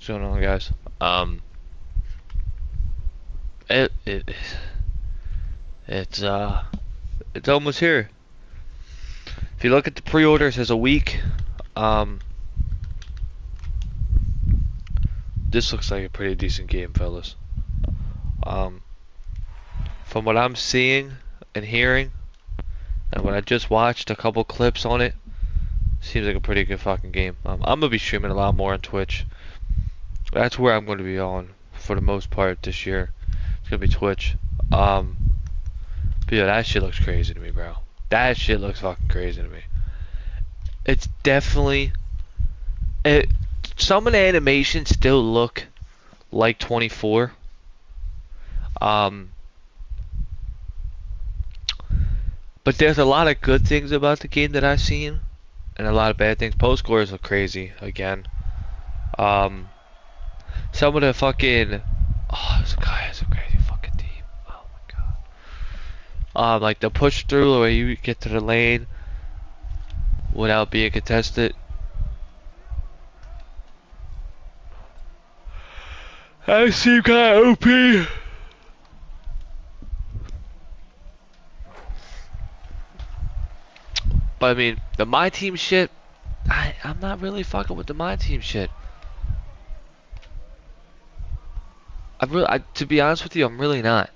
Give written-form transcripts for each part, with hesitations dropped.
What's going on, guys? Um, it it it's it's almost here. If you look at the pre-orders as a week, um, this looks like a pretty decent game, fellas. Um, from what I'm seeing and hearing, and what I just watched a couple clips on it, seems like a pretty good fucking game. I'm gonna be streaming a lot more on Twitch. That's where I'm gonna be on for the most part this year. It's gonna be Twitch. But yeah, that shit looks crazy to me, bro. That shit looks fucking crazy to me. It's definitely it. Some of the animations still look like 24. Um, but there's a lot of good things about the game that I've seen, and a lot of bad things. Post scores look crazy again. Um, some of the fucking this guy has a crazy fucking team. Oh my god. Like the push through where you get to the lane without being contested. I seem kinda OP. But I mean, the My Team shit, I'm not really fucking with the My Team shit. To be honest with you, I'm really not.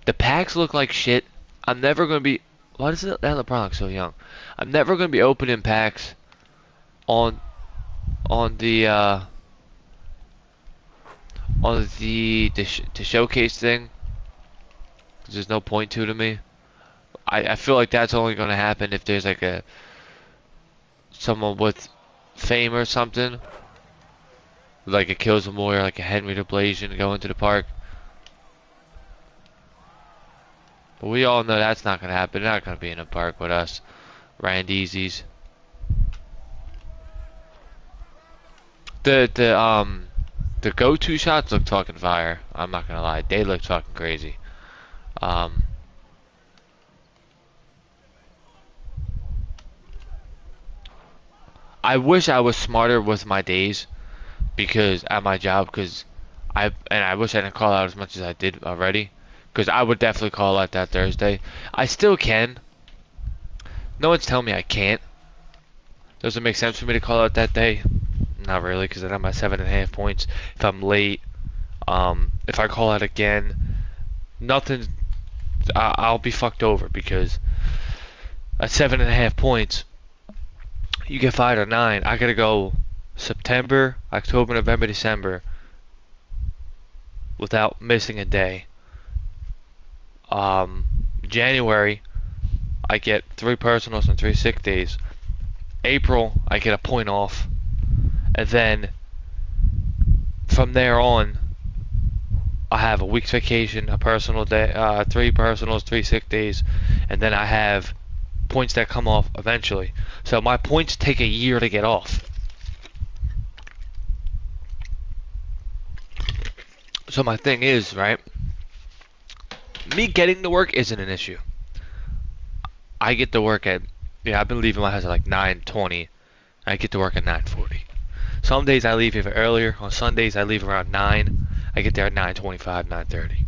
The packs look like shit. I'm never gonna be. Why does that LeBron look so young? I'm never gonna be opening packs on on the uh, on the showcase thing. 'Cause there's no point to me. I feel like that's only gonna happen if there's like a someone with fame or something. Like a Kills a Moore, like a Henry the Blasian going to the park. But we all know that's not gonna happen. They're not gonna be in the park with us. Randysies. The go-to shots look fucking fire. I'm not gonna lie. They look fucking crazy. Um I wish I was smarter with my days because at my job because I wish I didn't call out as much as I did already because I would definitely call out that Thursday. I still can. No one's telling me I can't. Does it make sense for me to call out that day? Not really, because I have my 7.5 points. If I'm late, if I call out again, nothing. I'll be fucked over because at 7.5 points, you get 5 or 9. I gotta go September, October, November, December without missing a day. January, I get 3 personals and 3 sick days. April, I get a point off. And then from there on, I have a week's vacation, a personal day, 3 personals, 3 sick days, and then I have points that come off eventually. So my points take a year to get off. So my thing is, right, me getting to work isn't an issue. I get to work at, I've been leaving my house at like 9:20. I get to work at 9:40. Some days I leave even earlier. On Sundays I leave around 9. I get there at 9:25, 9:30.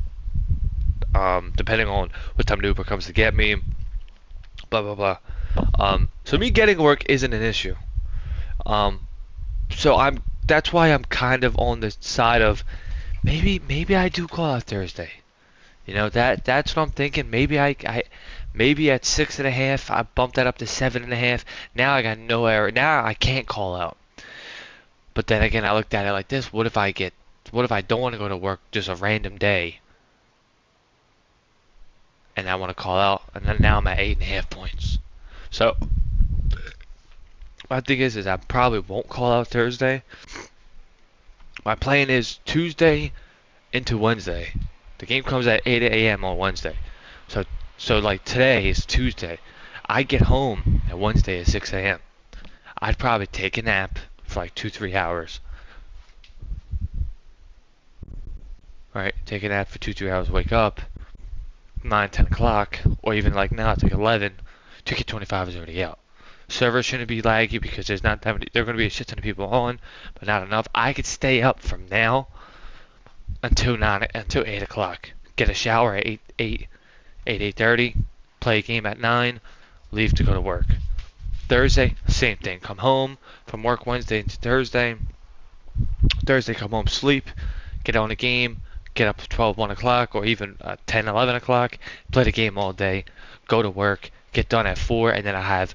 Depending on what time the Uber comes to get me. Blah blah blah. So me getting work isn't an issue. So that's why I'm kind of on the side of maybe I do call out Thursday. That's what I'm thinking. Maybe at 6.5 I bumped that up to 7.5. Now I got no error. Now I can't call out. But then again, I looked at it like this: what if I don't want to go to work just a random day, and I want to call out, and then now I'm at 8.5 points. So my thing is I probably won't call out Thursday. My plan is Tuesday into Wednesday. The game comes at 8 a.m. on Wednesday. So like today is Tuesday. I get home at Wednesday at 6 a.m. I'd probably take a nap for like 2-3 hours. Alright, take a nap for 2-3 hours, wake up 9-10 o'clock, or even like now it's like 11. 2K25 is already out. Servers shouldn't be laggy because there's not that many. There are going to be a shit ton of people on, but not enough. I could stay up from now until 8 o'clock. Get a shower at 8:30. Play a game at 9. Leave to go to work. Thursday, same thing. Come home from work Wednesday into Thursday. Thursday, come home, sleep, get on a game, get up at 12, 1 o'clock, or even 10, 11 o'clock, play the game all day, go to work, get done at 4, and then I have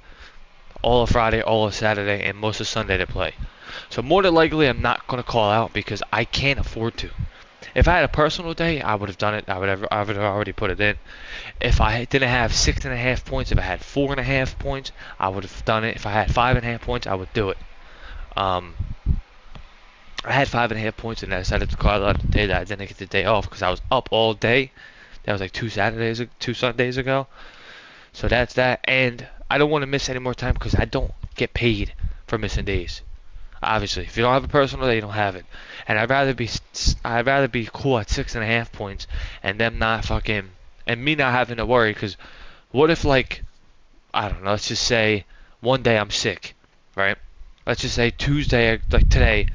all of Friday, all of Saturday, and most of Sunday to play. So more than likely, I'm not going to call out because I can't afford to. If I had a personal day, I would have done it. I would have already put it in. If I didn't have 6.5 points, if I had 4.5 points, I would have done it. If I had 5.5 points, I would do it. I had 5.5 points and I decided to call out the day that I didn't get the day off because I was up all day. That was like 2 Sundays ago. So that's that. And I don't want to miss any more time because I don't get paid for missing days. Obviously, if you don't have a personal day, you don't have it. And I'd rather be cool at 6.5 points and them not fucking and me not having to worry. Because what if, like, I don't know, let's just say one day I'm sick, right? Let's just say Tuesday, like today,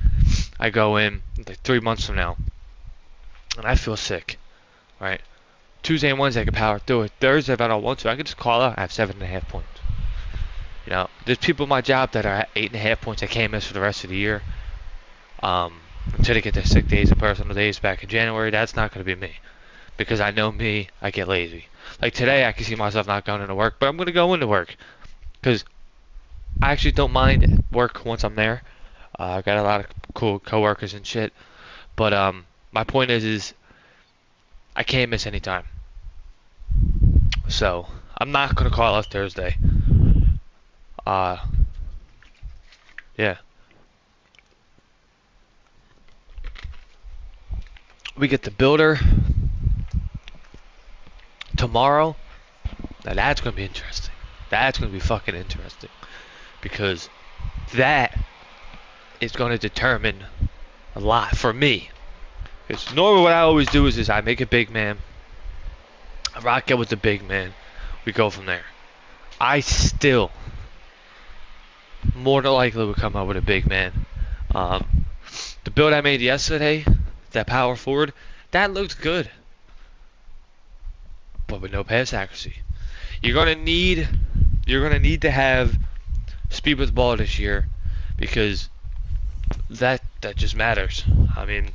I go in like 3 months from now, and I feel sick, right? Tuesday and Wednesday I can power through it. Thursday if I don't want to, I can just call out. I have 7.5 points. You know, there's people in my job that are at 8.5 points. I can't miss for the rest of the year. Until they get their sick days and personal days back in January, that's not going to be me. Because I know me, I get lazy. Like today, I can see myself not going into work, but I'm going to go into work. Because I actually don't mind work once I'm there. I got a lot of cool coworkers and shit. But my point is I can't miss any time. So I'm not going to call out Thursday. Yeah. We get the builder tomorrow. Now that's going to be interesting. That's going to be fucking interesting. Because that is going to determine a lot for me. Because normally what I always do is I make a big man. I rock out with the big man. We go from there. I still more than likely would come out with a big man. The build I made yesterday, that power forward, that looked good. But with no pass accuracy. You're gonna need to have speed with the ball this year because that just matters. I mean,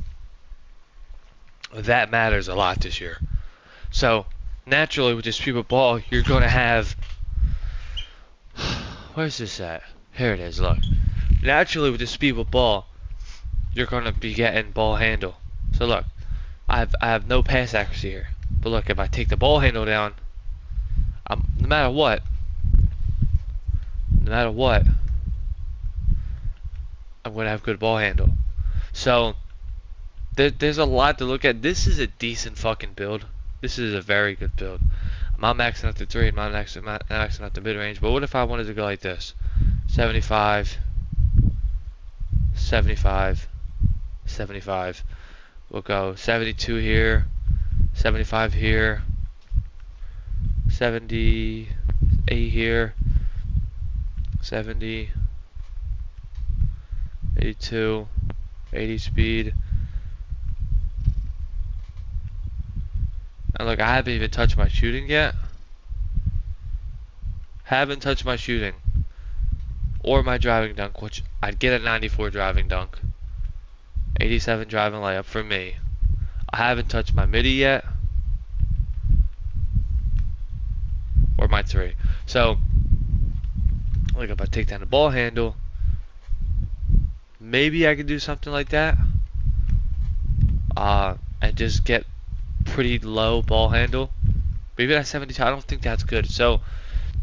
that matters a lot this year. So naturally with the speed with ball, you're gonna have where's this at? Here it is, look. Naturally with the speed with ball, you're gonna be getting ball handle. So look, I have no pass accuracy here. But look, if I take the ball handle down, no matter what, I'm gonna have good ball handle. So there's a lot to look at. This is a decent fucking build. This is a very good build. I'm not maxing out the 3, I'm not maxing out the mid range. But what if I wanted to go like this? 75, 75, 75. We'll go 72 here, 75 here, 78 here, 70, 82, 80 speed. And look, I haven't even touched my shooting yet. Haven't touched my shooting. Or my driving dunk, which I'd get a 94 driving dunk. 87 driving layup for me. I haven't touched my midi yet. Or my 3. So, like if I take down the ball handle, maybe I could do something like that. And just get pretty low ball handle. Maybe that's 72. I don't think that's good. So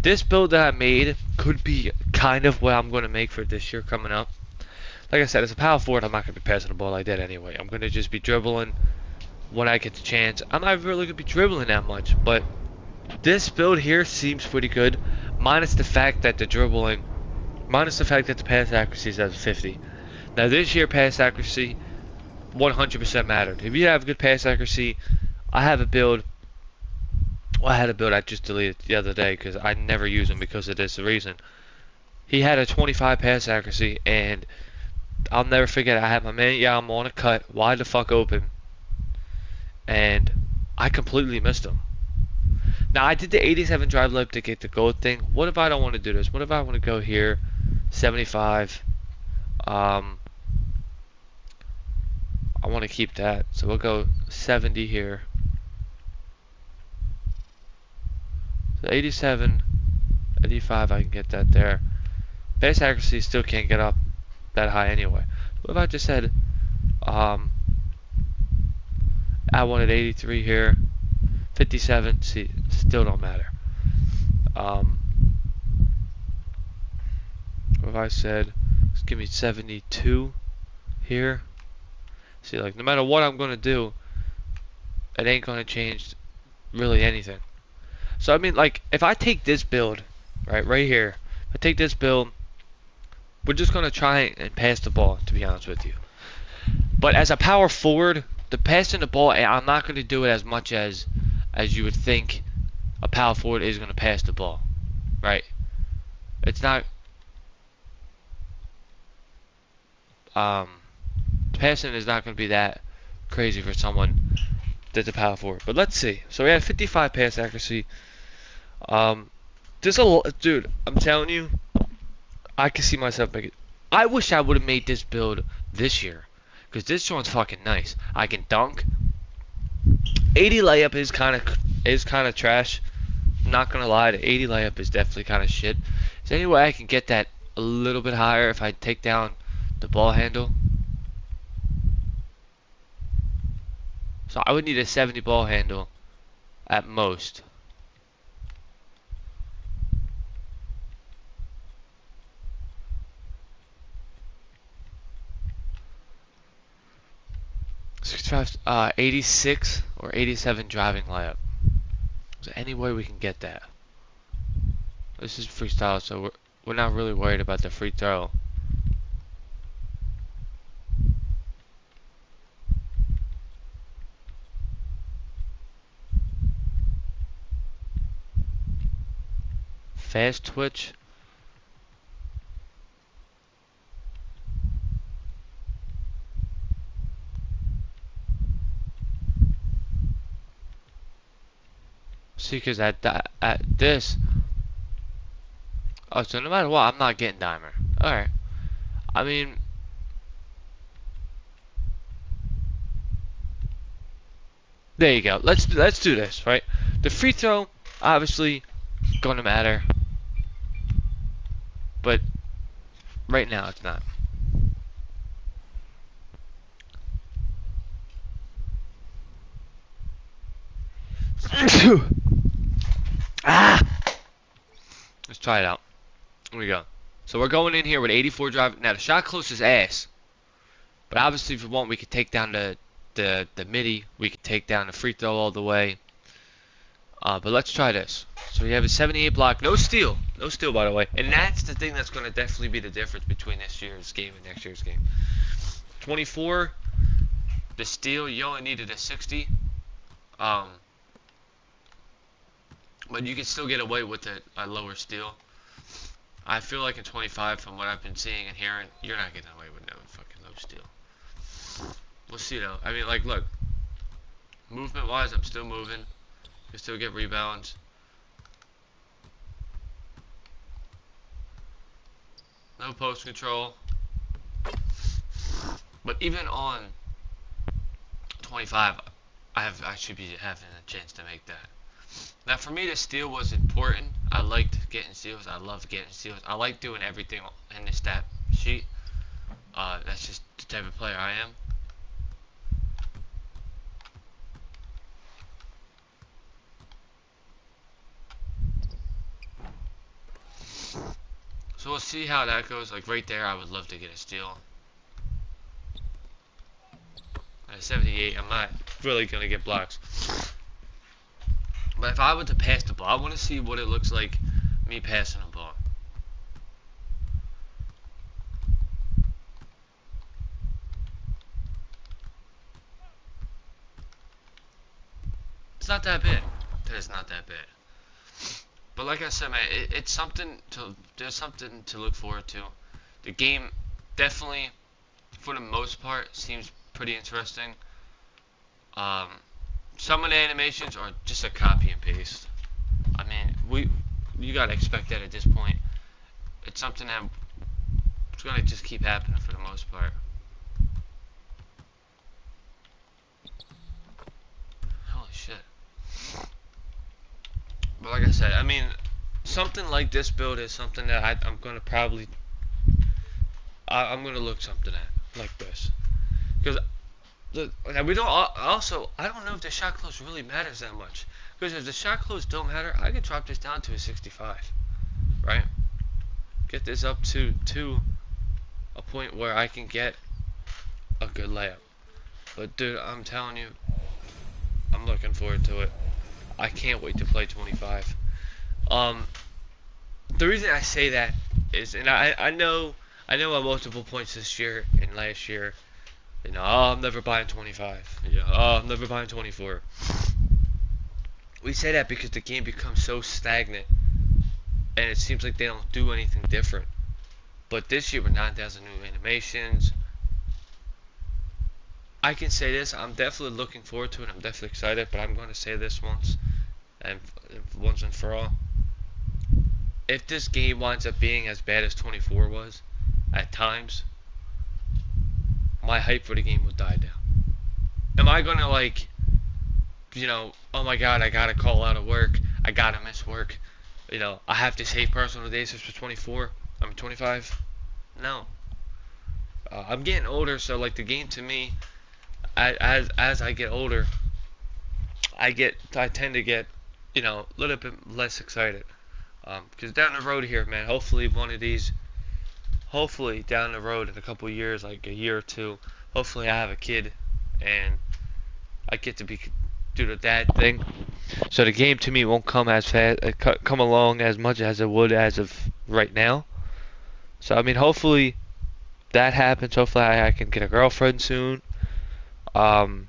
this build that I made could be kind of what I'm going to make for this year coming up. Like I said, as a power forward, I'm not going to be passing the ball like that anyway. I'm going to just be dribbling when I get the chance. I'm not really going to be dribbling that much, but this build here seems pretty good, minus the fact that the pass accuracy is at 50. Now this year, pass accuracy 100% mattered. If you have good pass accuracy, I had a build I just deleted the other day because I never use them because of this reason. He had a 25 pass accuracy, and I'll never forget. I had my man Yam on a cut, wide the fuck open, and I completely missed him. Now I did the 87 drive lip to get the gold thing. What if I don't want to do this? What if I want to go here, 75? I want to keep that, so we'll go 70 here. So 87, 85, I can get that there. Pass accuracy still can't get up that high anyway. What if I just said, I wanted 83 here, 57, see, still don't matter. What if I said, let's give me 72 here. See, like, no matter what I'm going to do, it ain't going to change really anything. So, I mean, like, if I take this build, right here, if I take this build, we're just going to try and pass the ball, to be honest with you. But as a power forward, the passing the ball, I'm not going to do it as much as you would think a power forward is going to pass the ball, right? It's not. Passing is not going to be that crazy for someone that's a power forward. But let's see. So we had 55 pass accuracy. There's a dude. I'm telling you, I can see myself making. I wish I would have made this build this year, because this one's fucking nice. I can dunk. 80 layup is kind of trash. I'm not gonna lie, the 80 layup is definitely kind of shit. Is there any way I can get that a little bit higher if I take down the ball handle? So I would need a 70 ball handle at most. $65, 86 or 87 driving layup. Is there any way we can get that? This is freestyle, so we're not really worried about the free throw. Fast twitch. See, because at this. Oh, so no matter what, I'm not getting dimer. Alright. I mean. There you go. Let's do this, right? The free throw, obviously, gonna matter. But right now it's not. Ah! Let's try it out. Here we go. So we're going in here with 84 drive. Now the shot close is ass. But obviously if we want, we could take down the midi. We could take down the free throw all the way. But let's try this. So we have a 78 block. No steal. No steal, by the way. And that's the thing that's going to definitely be the difference between this year's game and next year's game. 24. The steal, you only needed a 60. But you can still get away with a lower steal. I feel like in 25, from what I've been seeing and hearing, you're not getting away with no fucking low steal. We'll see though. I mean, like, look. Movement wise, I'm still moving. Can still get rebounds. No post control. But even on 25, I should be having a chance to make that. Now for me, the steal was important. I liked getting steals. I love getting steals. I like doing everything in the stat sheet. That's just the type of player I am. So we'll see how that goes. Like right there, I would love to get a steal. At 78, I'm not really going to get blocks. But if I were to pass the ball, I want to see what it looks like me passing the ball. It's not that bad. That is not that bad. But like I said, man, it's something to there's something to look forward to. The game definitely, for the most part, seems pretty interesting. Um, some of the animations are just a copy and paste. I mean, you gotta expect that at this point. It's something that it's gonna just keep happening for the most part. Holy shit! But like I said, I mean, something like this build is something that I'm gonna probably I'm gonna look something at like this because we don't also I don't know if the shot close really matters that much because if the shot close don't matter, I can drop this down to a 65, right? Get this up to a point where I can get a good layup. But dude, I'm telling you, I'm looking forward to it. I can't wait to play 25. Um, the reason I say that is, and I know at multiple points this year and last year, you know, oh, I'm never buying 25. Yeah, oh, I'm never buying 24. We say that because the game becomes so stagnant, and it seems like they don't do anything different. But this year with 9,000 new animations, I can say this, I'm definitely looking forward to it. I'm definitely excited, but I'm going to say this once and for all. If this game winds up being as bad as 24 was at times, my hype for the game will die down. Am I going to like, you know, oh my god, I got to call out of work. I got to miss work. You know, I have to save personal days for 24. I'm 25. No. I'm getting older, so like the game to me, as I get older, I tend to get, you know, a little bit less excited. Because down the road here, man, hopefully one of these, hopefully down the road in a couple years, like a year or two, hopefully I have a kid and I get to do the dad thing. So the game to me won't come as fast, come along as much as it would as of right now. So I mean, hopefully that happens. Hopefully I can get a girlfriend soon. And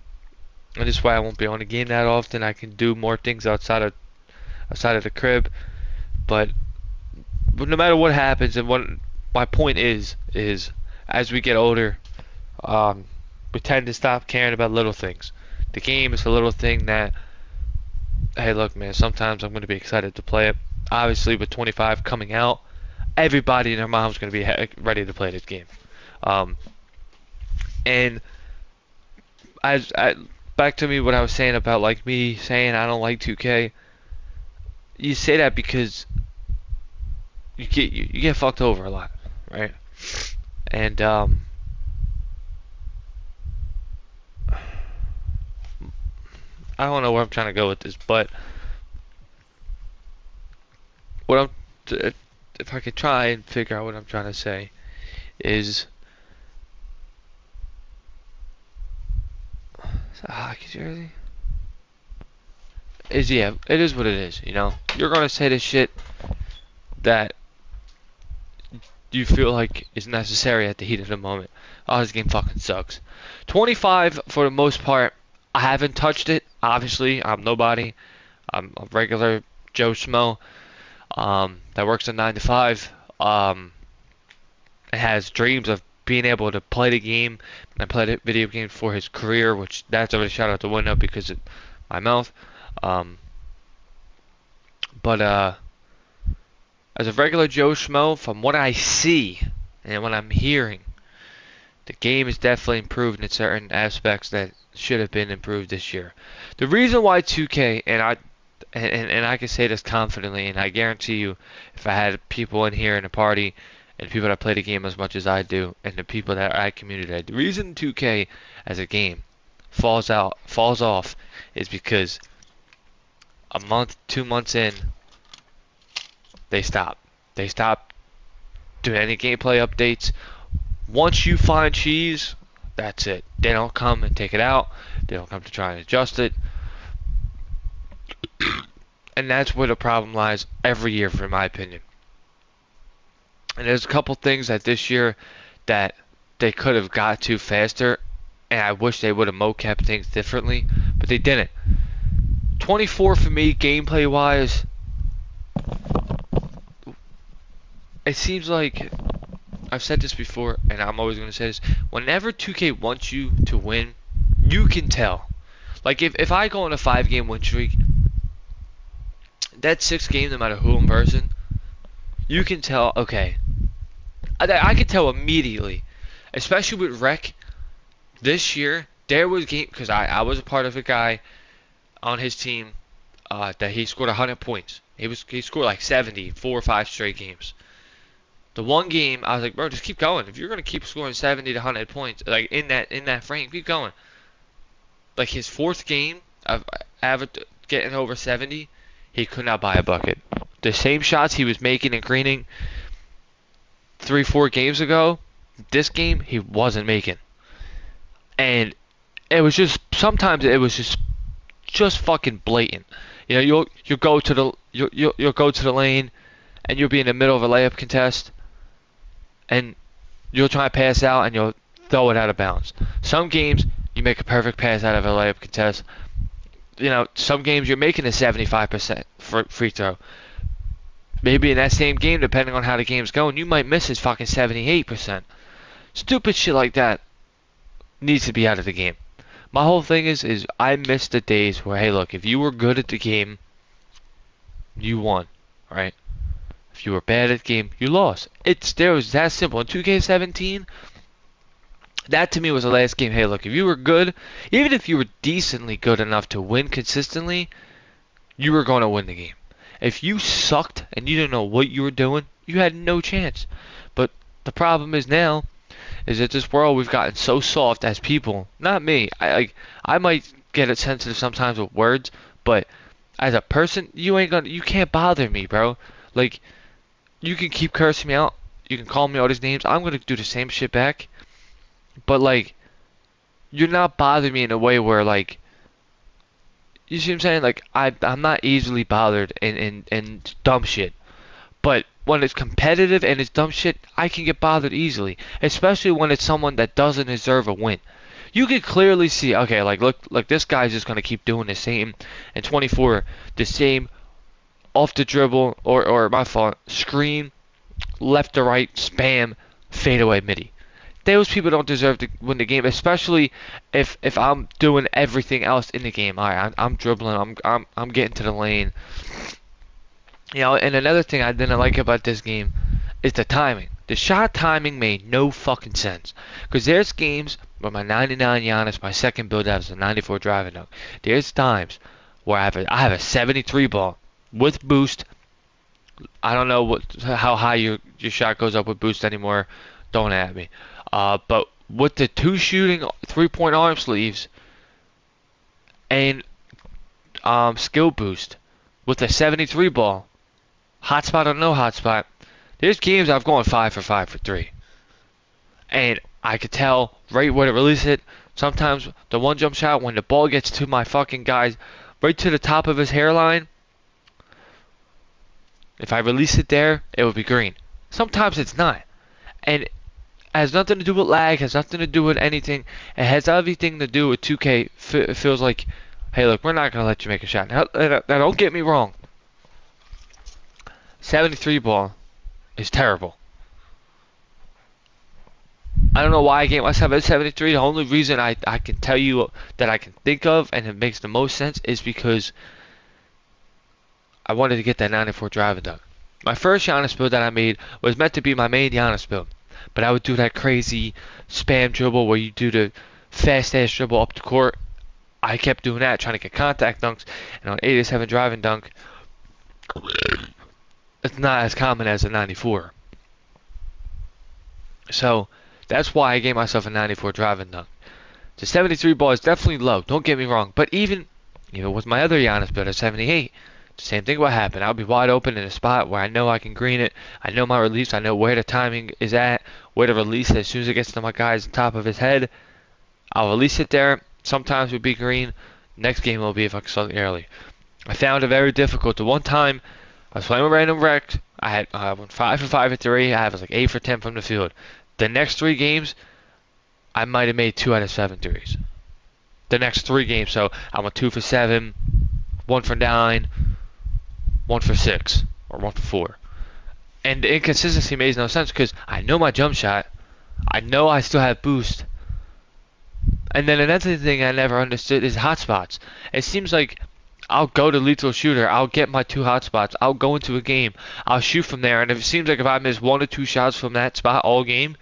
this is why I won't be on the game that often. I can do more things outside of the crib. But no matter what happens, and what my point is as we get older, we tend to stop caring about little things. The game is a little thing that, hey, look, man, sometimes I'm going to be excited to play it. Obviously, with 25 coming out, everybody and their mom's going to be ready to play this game. And back to me what I was saying about like me saying I don't like 2K. You say that because you get fucked over a lot, right? And I don't know where I'm trying to go with this, but what if I could try and figure out what I'm trying to say is hockey jersey. Yeah, it is what it is. You know, you're gonna say this shit that you feel like is necessary at the heat of the moment. Oh, this game fucking sucks. 25 for the most part. I haven't touched it. Obviously, I'm nobody. I'm a regular Joe Schmo that works a 9 to 5. And has dreams of being able to play the game and play the video game for his career, which that's already shot out the window because of my mouth. But as a regular Joe Schmo, from what I see and what I'm hearing, the game is definitely improved in certain aspects that should have been improved this year. The reason why 2K, and I can say this confidently, and I guarantee you, if I had people in here in a party and people that play the game as much as I do, and the people that I communicate, the reason 2K as a game falls off is because a month, 2 months in, they stop. They stop doing any gameplay updates. Once you find cheese, that's it. They don't come and take it out. They don't come to try and adjust it. And that's where the problem lies every year, in my opinion. And there's a couple things that this year that they could have got to faster, and I wish they would have mocapped things differently, but they didn't. 24 for me, gameplay-wise, it seems like I've said this before, and I'm always going to say this. Whenever 2K wants you to win, you can tell. Like if I go on a 5-game win streak, that 6th game, no matter who I'm versing, you can tell. Okay, I can tell immediately, especially with Rec this year. There was game because I was a part of a guy on his team that he scored 100 points. He scored like 70, 4 or 5 straight games. The one game I was like, bro, just keep going. If you're gonna keep scoring 70 to 100 points, like in that frame, keep going. Like his 4th game of average getting over 70, he could not buy a bucket. The same shots he was making and greening 3, 4 games ago, this game he wasn't making. And it was just sometimes it was just fucking blatant. You know, you'll go to the you'll go to the lane, and you'll be in the middle of a layup contest, and you'll try to pass out, and you'll throw it out of bounds. Some games you make a perfect pass out of a layup contest. You know, some games you're making a 75% free throw. Maybe in that same game, depending on how the game's going, you might miss his fucking 78%. Stupid shit like that needs to be out of the game. My whole thing is I miss the days where, hey, look, if you were good at the game, you won, right? If you were bad at the game, you lost. There was that simple. In 2K17, that to me was the last game. Hey, look, if you were good, even if you were decently good enough to win consistently, you were going to win the game. If you sucked and you didn't know what you were doing, you had no chance. But the problem is now, is that this world we've gotten so soft as people. Not me. I might get it sensitive sometimes with words, but as a person, you can't bother me, bro. Like, you can keep cursing me out. You can call me all these names. I'm gonna do the same shit back. But like, you're not bothering me in a way where like, you see what I'm saying? Like, I'm not easily bothered in dumb shit. But when it's competitive and it's dumb shit, I can get bothered easily. Especially when it's someone that doesn't deserve a win. You can clearly see, okay, look, this guy's just gonna keep doing the same. And 24, the same off the dribble or my fault, screen, left to right, spam, fadeaway midi. Those people don't deserve to win the game, especially if I'm doing everything else in the game. All right, I'm dribbling, I'm getting to the lane. You know, and another thing I didn't like about this game is the timing. The shot timing made no fucking sense. Because there's games where my 99 Giannis, my second build has a 94 driving dunk. There's times where I have a 73 ball with boost. I don't know how high your shot goes up with boost anymore. Don't at me. But with the 2 shooting 3-point arm sleeves and skill boost with the 73 ball, hotspot or no hotspot, there's games I've gone 5 for 5 for 3. And I could tell right where to release it. Sometimes the one jump shot, when the ball gets to my fucking guy, right to the top of his hairline, if I release it there, it would be green. Sometimes it's not. And it has nothing to do with lag, has nothing to do with anything. It has everything to do with 2K. It feels like, hey, look, we're not going to let you make a shot. Now, don't get me wrong. 73 ball is terrible. I don't know why I gave myself a 73. The only reason I can tell you that I can think of, and it makes the most sense, is because I wanted to get that 94 driving dunk. My first Giannis build that I made was meant to be my main Giannis build. But I would do that crazy spam dribble where you do the fast ass dribble up the court. I kept doing that, trying to get contact dunks. And on 87 driving dunk, it's not as common as a 94. So that's why I gave myself a 94 driving dunk. The 73 ball is definitely low, don't get me wrong. But even with my other Giannis build at 78, the same thing will happen. I'll be wide open in a spot where I know I can green it. I know my release. I know where the timing is at, where to release it. As soon as it gets to my guy's top of his head, I'll release it there. Sometimes it will be green. Next game will be if I can start early. I found it very difficult. The one time I was playing with random wreck, I went 5 for 5 at 3. I was like 8 for 10 from the field. The next 3 games, I might have made 2 out of 7 threes. The next 3 games, so I went 2 for 7, 1 for 9, 1 for 6, or 1 for 4. And the inconsistency makes no sense because I know my jump shot. I know I still have boost. And then another thing I never understood is hotspots. It seems like I'll go to lethal shooter, I'll get my 2 hotspots, I'll go into a game, I'll shoot from there, and if it seems like if I miss 1 or 2 shots from that spot all game,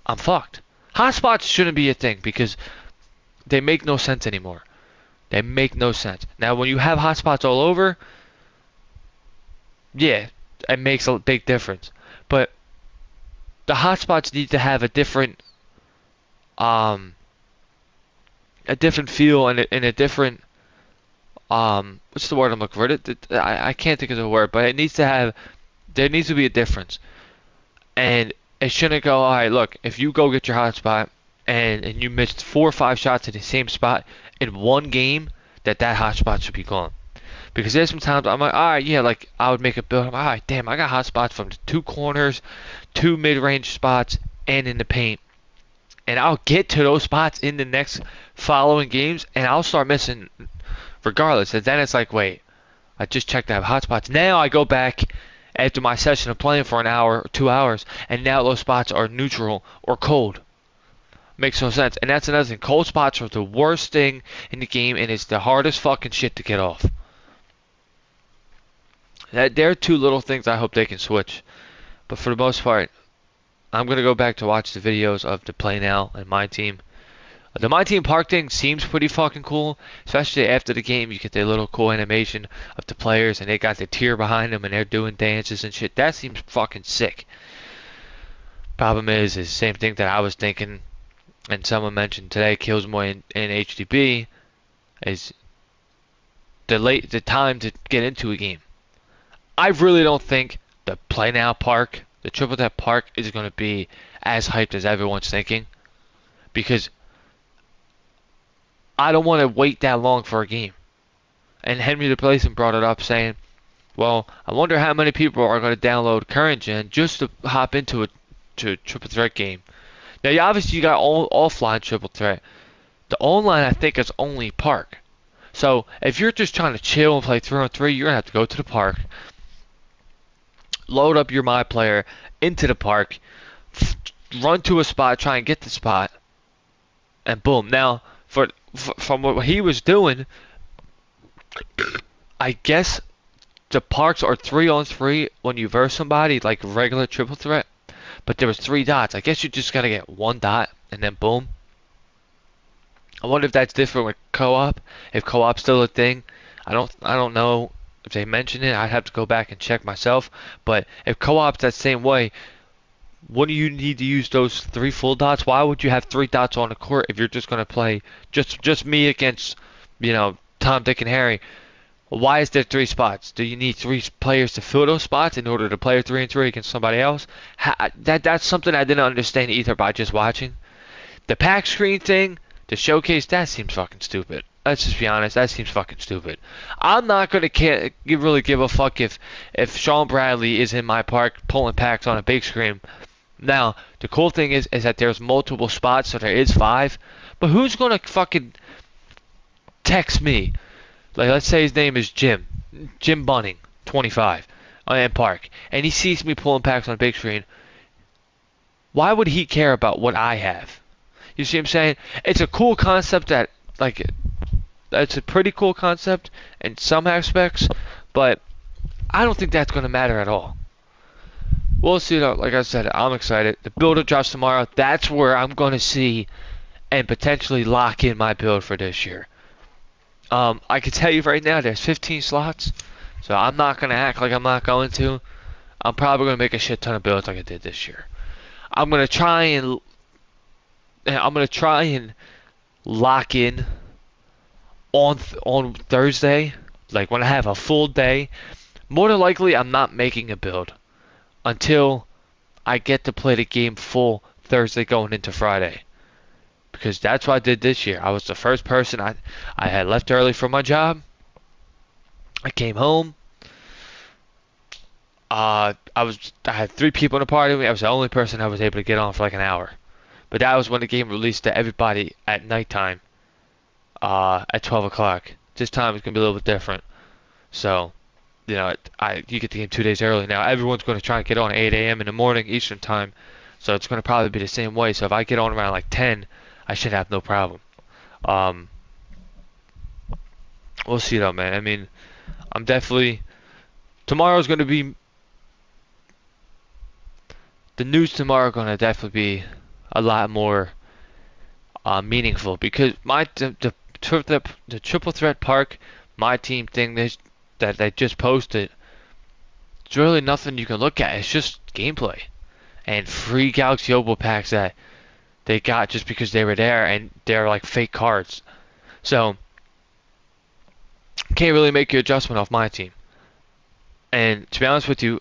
I'm fucked. Hotspots shouldn't be a thing because they make no sense anymore. They make no sense. Now, when you have hotspots all over, yeah, it makes a big difference. But the hotspots need to have um, a different feel and a different what's the word I'm looking for? I can't think of the word, but there needs to be a difference. And it shouldn't go, all right, look, if you go get your hotspot and you missed 4 or 5 shots at the same spot in one game, that hotspot should be gone. Because there's some times I'm like, all right, yeah, like I would make a build. I'm like, all right, damn, I got hotspots from the 2 corners, 2 mid-range spots, and in the paint. And I'll get to those spots in the next following games, and I'll start missing regardless. And then it's like, wait, I just checked to have hotspots. Now I go back after my session of playing for an hour or 2 hours, and now those spots are neutral or cold. Makes no sense. And that's another thing. Cold spots are the worst thing in the game, and it's the hardest fucking shit to get off. There are 2 little things I hope they can switch. But for the most part, I'm going to go back to watch the videos of the Play Now and My Team. The My Team Park thing seems pretty fucking cool, especially after the game. You get the little cool animation of the players, and they got the tier behind them, and they're doing dances and shit. That seems fucking sick. Problem is the same thing that I was thinking, and someone mentioned today, Killsmoy in HDB, is the time to get into a game. I really don't think the Play Now Park, the Triple Tap Park, is going to be as hyped as everyone's thinking, because I don't want to wait that long for a game. And Henry the Placement brought it up saying, well, I wonder how many people are going to download current gen just to hop into a triple threat game. Now, you obviously got offline triple threat. The online, I think, is only park. So if you're just trying to chill and play 3-on-3, you're going to have to go to the park, load up your My Player into the park, run to a spot, try and get the spot, and boom. Now, from what he was doing, I guess the parks are 3-on-3 when you verse somebody, like regular triple threat, but there was 3 dots. I guess you just gotta get 1 dot and then boom. I wonder if that's different with co-op. If co-op's still a thing, I don't know if they mention it. I'd have to go back and check myself. But if co-op's that same way, what do you need to use those 3 full dots? Why would you have 3 dots on the court if you're just gonna play just me against, Tom, Dick, and Harry? Why is there 3 spots? Do you need 3 players to fill those spots in order to play a 3-on-3 against somebody else? That's something I didn't understand either by just watching. The pack screen thing, the showcase, that seems fucking stupid. Let's just be honest, that seems fucking stupid. I'm not gonna really give a fuck if Sean Bradley is in my park pulling packs on a big screen. Now, the cool thing is that there's multiple spots, so there is 5. But who's gonna fucking text me? Like, let's say his name is Jim Bunning, 25, in Park, and he sees me pulling packs on a big screen. Why would he care about what I have? You see what I'm saying? It's a cool concept it's a pretty cool concept in some aspects, but I don't think that's going to matter at all. We'll see though. Like I said, I'm excited. The builder drops tomorrow. That's where I'm going to see and potentially lock in my build for this year. I can tell you right now, there's 15 slots, so I'm not going to act like I'm not going to. I'm probably going to make a shit ton of builds like I did this year. I'm going to try and lock in on Thursday, like when I have a full day. More than likely, I'm not making a build until I get to play the game full Thursday going into Friday. Because that's what I did this year. I was the first person. I had left early for my job. I came home. I had 3 people in the party with me. I was the only person I was able to get on for like an hour. But that was when the game released to everybody at nighttime. At 12 o'clock. This time it's going to be a little bit different. So, you get the game 2 days early. Now everyone's going to try and get on at 8 a.m. in the morning Eastern time, so it's going to probably be the same way. So if I get on around like 10, I should have no problem. Um, we'll see though, man. I mean, I'm definitely tomorrow's going to be the news tomorrow. Going to definitely be a lot more meaningful because the triple threat park, my team thing that they just posted. It's really nothing you can look at. It's just gameplay and free Galaxy Opal packs that they got just because they were there, and they're like fake cards. So can't really make your adjustment off my team. And to be honest with you,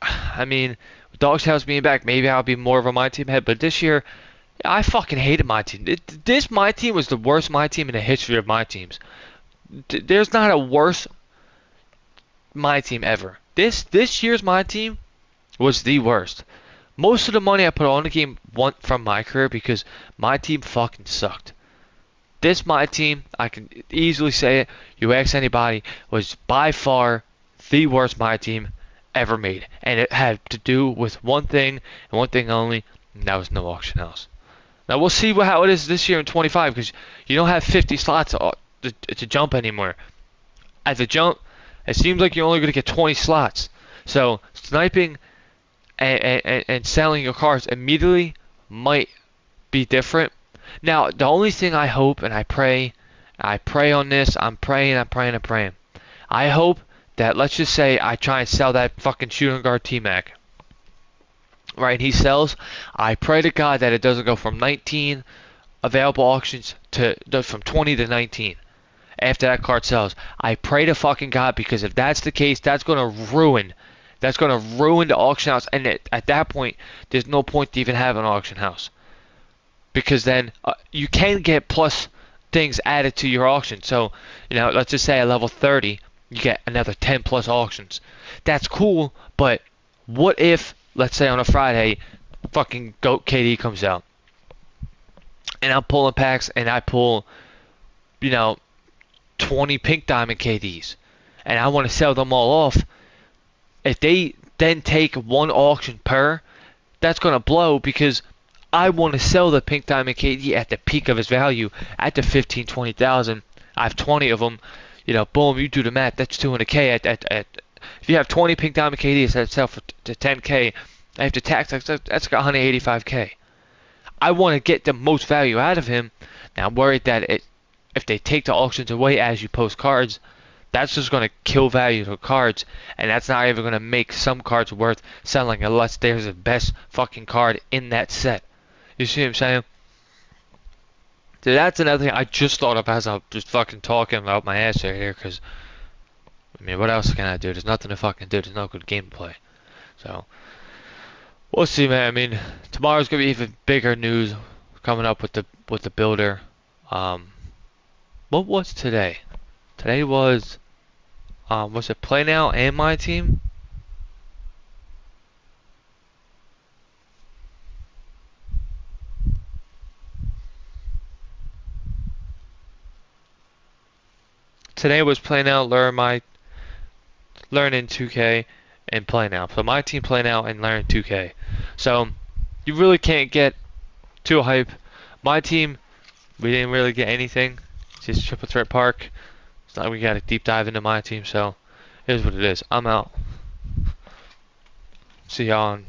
I mean, with Dog's House being back, maybe I'll be more of a my team head. But this year, I fucking hated my team. This my team was the worst my team in the history of my teams. There's not a worse my team ever. This year's my team was the worst. Most of the money I put on the game went from my career because my team fucking sucked. This my team, I can easily say it. You ask anybody, was by far the worst my team ever made, and it had to do with one thing and one thing only, and that was no auction house. Now we'll see how it is this year in 25 because you don't have 50 slots to jump anymore. At the jump, it seems like you're only going to get 20 slots. So sniping and selling your cards immediately might be different. Now, the only thing I hope and I pray on this, I'm praying. I hope that, let's just say I try and sell that fucking shooting guard T-Mac. Right, and he sells. I pray to God that it doesn't go from 19 available auctions to from 20 to 19 after that card sells. I pray to fucking God, because if that's the case, that's going to ruin the auction house, and at that point there's no point to even have an auction house, because then you can get plus things added to your auction. So, let's just say at level 30 you get another 10 plus auctions. That's cool, but what if, let's say on a Friday, fucking GOAT KD comes out, and I'm pulling packs, and I pull 20 pink diamond KDs, and I want to sell them all off. If they then take one auction per, that's going to blow, because I want to sell the pink diamond KD at the peak of his value, at the 15, 20,000. I have 20 of them. Boom, you do the math. That's 200K. If you have 20 pink diamond KDs that sell for to 10K, after tax, that's like 185K. I want to get the most value out of him. Now I'm worried that if they take the auctions away as you post cards, that's just going to kill value to cards, and that's not even going to make some cards worth selling unless there's the best fucking card in that set. You see what I'm saying? So that's another thing I just thought of as I'm just fucking talking about my ass right here, because, I mean, what else can I do? There's nothing to fucking do. There's no good gameplay. So, we'll see, man. I mean, tomorrow's going to be even bigger news coming up with the builder. What was today? Today was it Play Now and my team? Today was Play Now, Learn in 2K, and Play Now. So my team Play Now and Learn 2K. So you really can't get too hype. My team, we didn't really get anything. It's just Triple Threat Park. It's not like we got a deep dive into my team, so it is what it is. I'm out. See y'all on